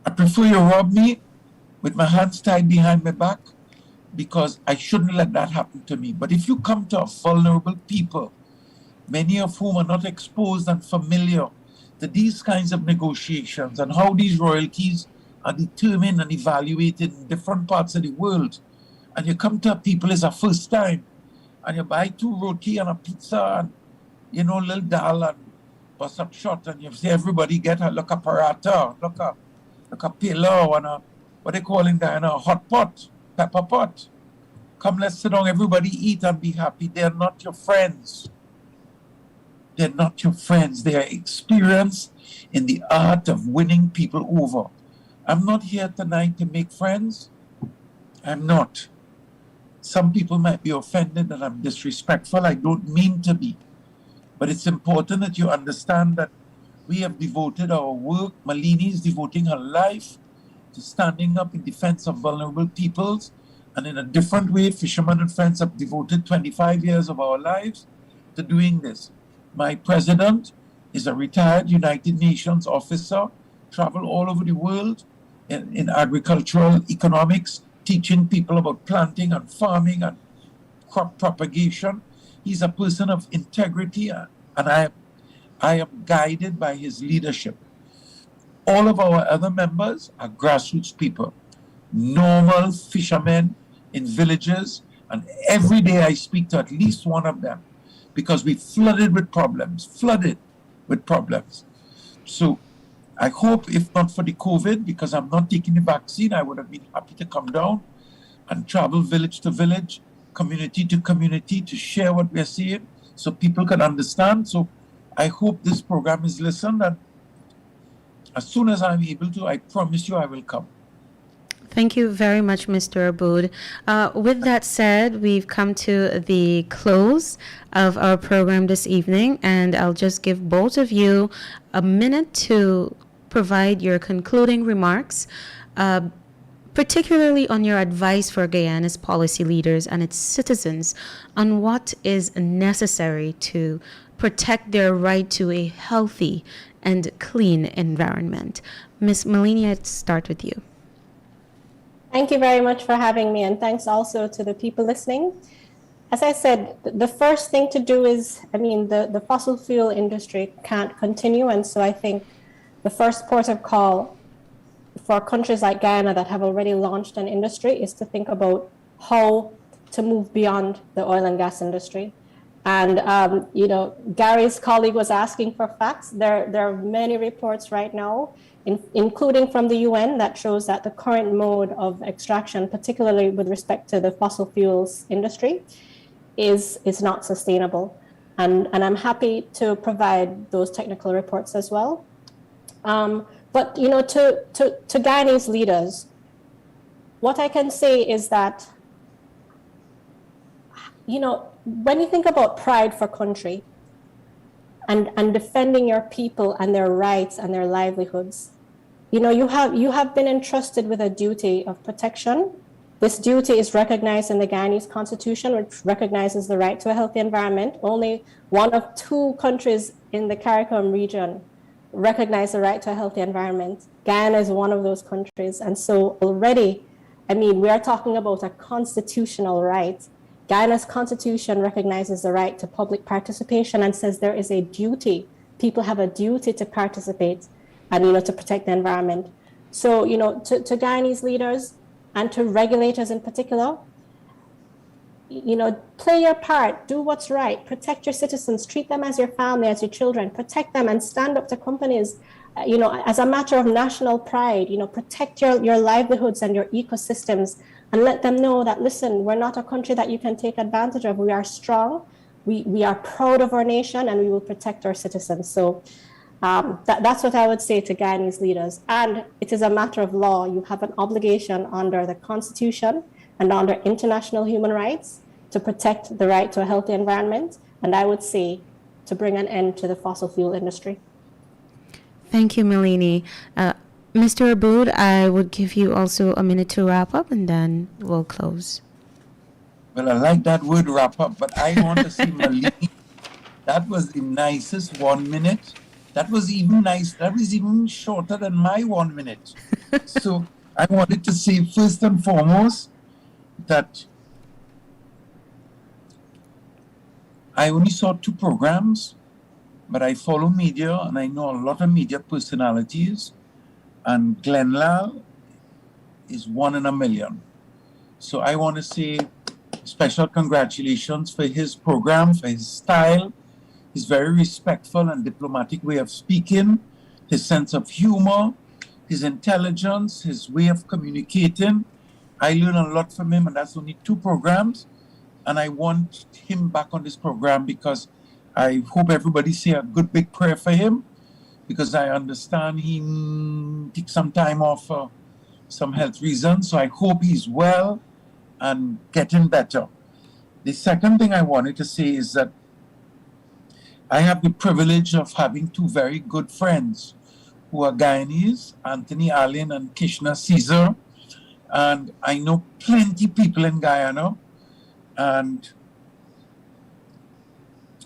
I prefer you rob me with my hands tied behind my back because I shouldn't let that happen to me. But if you come to a vulnerable people, many of whom are not exposed and familiar to these kinds of negotiations and how these royalties are determined and evaluated in different parts of the world, and you come to people as a first time, and you buy 2 roti and a pizza and, little dal and bust up shot, and you say everybody get a look a paratha, look a pillow and a, what they call in Guyana, a hot pot, pepper pot. Come, let's sit down, everybody eat and be happy. They're not your friends. They're not your friends. They are experienced in the art of winning people over. I'm not here tonight to make friends. I'm not. Some people might be offended that I'm disrespectful. I don't mean to be. But it's important that you understand that we have devoted our work. Malini is devoting her life to standing up in defense of vulnerable peoples. And in a different way, Fishermen and Friends have devoted 25 years of our lives to doing this. My president is a retired United Nations officer, traveled all over the world in agricultural economics, teaching people about planting and farming and crop propagation. He's a person of integrity, and I am guided by his leadership. All of our other members are grassroots people, normal fishermen in villages, and every day I speak to at least one of them because we flooded with problems. So I hope, if not for the COVID, because I'm not taking the vaccine, I would have been happy to come down and travel village to village, community to community to share what we're seeing so people can understand. So I hope this program is listened, and as soon as I'm able to, I promise you I will come. Thank you very much, Mr. Aboud. With that said, we've come to the close of our program this evening, and I'll just give both of you a minute to provide your concluding remarks, particularly on your advice for Guyana's policy leaders and its citizens on what is necessary to protect their right to a healthy and clean environment. Ms. Malini, I'd start with you. Thank you very much for having me, and thanks also to the people listening. As I said, the first thing to do is, the fossil fuel industry can't continue, and so I think the first port of call for countries like Guyana that have already launched an industry is to think about how to move beyond the oil and gas industry. And, Gary's colleague was asking for facts. There are many reports right now, including from the UN, that shows that the current mode of extraction, particularly with respect to the fossil fuels industry, is not sustainable. And I'm happy to provide those technical reports as well. But, to Guyanese leaders, what I can say is that, when you think about pride for country and defending your people and their rights and their livelihoods, you have been entrusted with a duty of protection. This duty is recognized in the Guyanese constitution, which recognizes the right to a healthy environment. Only one of 2 countries in the CARICOM region recognize the right to a healthy environment. Guyana is one of those countries. And so already, we are talking about a constitutional right Guyana's constitution recognizes the right to public participation and says there is a duty. People have a duty to participate and, to protect the environment. So, to Guyanese leaders and to regulators in particular, play your part, do what's right, protect your citizens, treat them as your family, as your children, protect them and stand up to companies, as a matter of national pride, protect your livelihoods and your ecosystems and let them know that, listen, we're not a country that you can take advantage of. We are strong, we are proud of our nation, and we will protect our citizens. So that's what I would say to Guyanese leaders. And it is a matter of law. You have an obligation under the Constitution and under international human rights to protect the right to a healthy environment. And I would say to bring an end to the fossil fuel industry. Thank you, Melanie. Mr. Aboud, I would give you also a minute to wrap up and then we'll close. Well, I like that word wrap up, but I want to see Melanie. That was the nicest 1 minute. That was even nice. That was even shorter than my 1 minute. So I wanted to say first and foremost that I only saw 2 programs, but I follow media and I know a lot of media personalities, and Glenlal is 1 in a million. So I want to say special congratulations for his program, for his style, his very respectful and diplomatic way of speaking, his sense of humor, his intelligence, his way of communicating. I learned a lot from him, and that's only 2 programs. And I want him back on this program because I hope everybody say a good big prayer for him, because I understand he took some time off for some health reasons. So I hope he's well and getting better. The second thing I wanted to say is that I have the privilege of having 2 very good friends who are Guyanese, Anthony Allen and Kishna Caesar. And I know plenty people in Guyana, and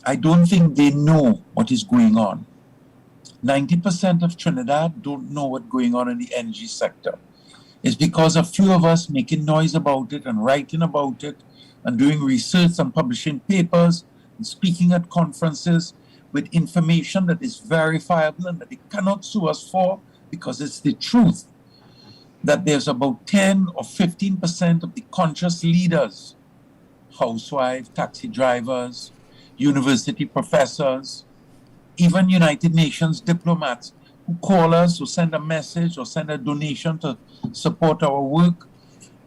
I don't think they know what is going on. 90% of Trinidad don't know what's going on in the energy sector. It's because a few of us making noise about it and writing about it and doing research and publishing papers and speaking at conferences with information that is verifiable and that they cannot sue us for because it's the truth, that there's about 10 or 15% of the conscious leaders, housewives, taxi drivers, university professors, even United Nations diplomats who call us or send a message or send a donation to support our work.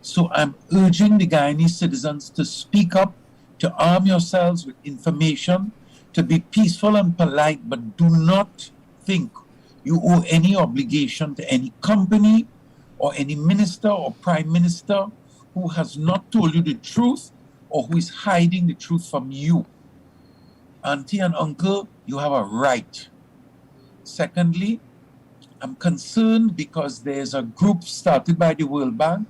So I'm urging the Guyanese citizens to speak up, to arm yourselves with information, to be peaceful and polite, but do not think you owe any obligation to any company or any minister or prime minister who has not told you the truth or who is hiding the truth from you. Auntie and uncle, you have a right. Secondly, I'm concerned because there's a group started by the World Bank,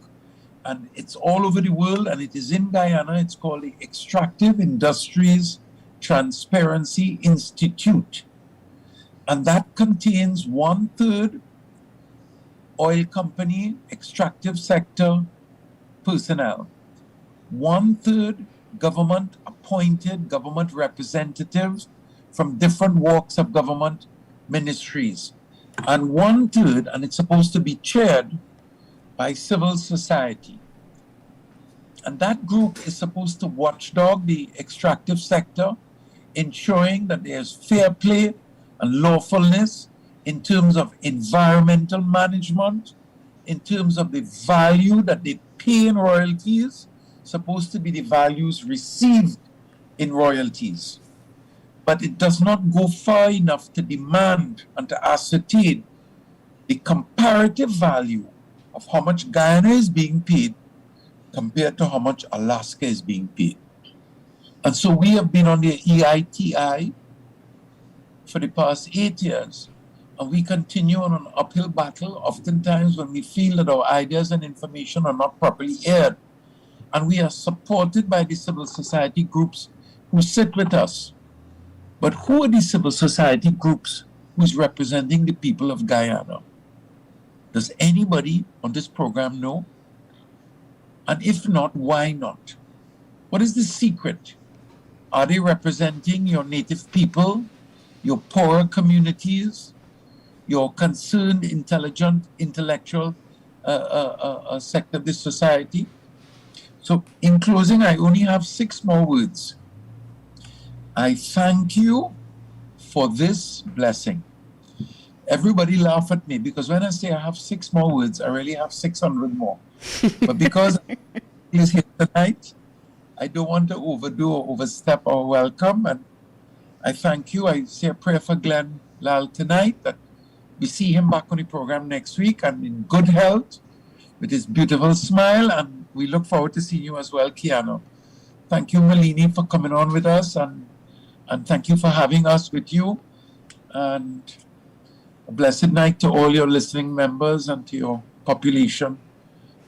and it's all over the world, and it is in Guyana. It's called the Extractive Industries Transparency Institute. And that contains 1/3 oil company, extractive sector personnel, 1/3 government appointed government representatives from different walks of government ministries, and 1/3, and it's supposed to be chaired by civil society. And that group is supposed to watchdog the extractive sector, ensuring that there's fair play and lawfulness in terms of environmental management, in terms of the value that they pay in royalties, supposed to be the values received in royalties. But it does not go far enough to demand and to ascertain the comparative value of how much Guyana is being paid compared to how much Alaska is being paid. And so we have been on the EITI for the past 8 years, and we continue on an uphill battle, oftentimes when we feel that our ideas and information are not properly aired. And we are supported by the civil society groups who sit with us. But who are the civil society groups who's representing the people of Guyana? Does anybody on this program know? And if not, why not? What is the secret? Are they representing your native people, your poorer communities, your concerned, intelligent, intellectual sector of this society? So in closing, I only have 6 more words. I thank you for this blessing. Everybody laugh at me because when I say I have 6 more words, I really have 600 more. But because he's here tonight, I don't want to overdo or overstep our welcome. And I thank you. I say a prayer for Glenn Lal tonight that we see him back on the program next week and in good health with his beautiful smile. And we look forward to seeing you as well, Kiano. Thank you, Malini, for coming on with us. And thank you for having us with you. And a blessed night to all your listening members and to your population,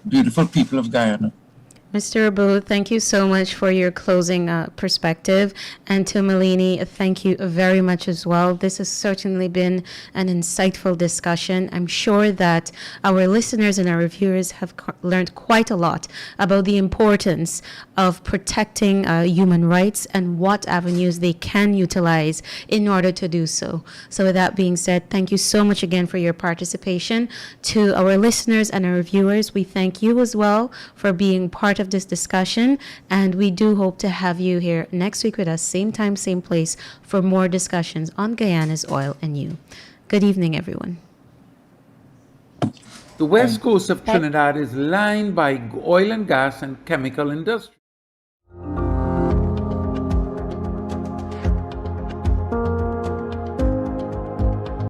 beautiful people of Guyana. Mr. Abu, thank you so much for your closing perspective. And to Malini, thank you very much as well. This has certainly been an insightful discussion. I'm sure that our listeners and our viewers have learned quite a lot about the importance of protecting human rights and what avenues they can utilize in order to do so. So with that being said, thank you so much again for your participation. To our listeners and our viewers, we thank you as well for being part of this discussion, and we do hope to have you here next week with us, same time, same place, for more discussions on Guyana's oil and you. Good evening, everyone. The west coast of Trinidad is lined by oil and gas and chemical industry.